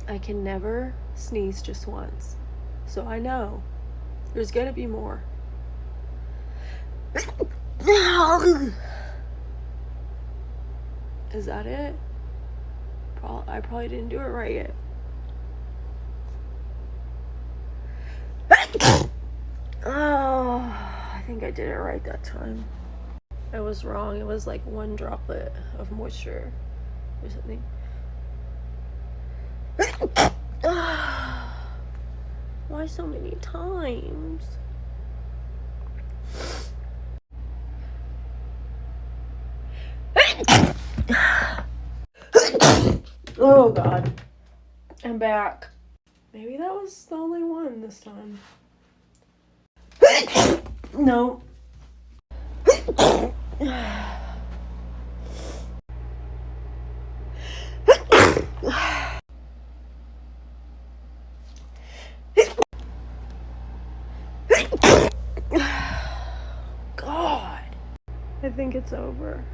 I can never sneeze just once. So I know there's gonna be more. Is that it? I probably didn't do it right yet. Oh, I think I did it right that time. I was wrong. It was like one droplet of moisture or something. Why so many times? Oh God, I'm back. Maybe that was the only one this time. No. God, I think it's over.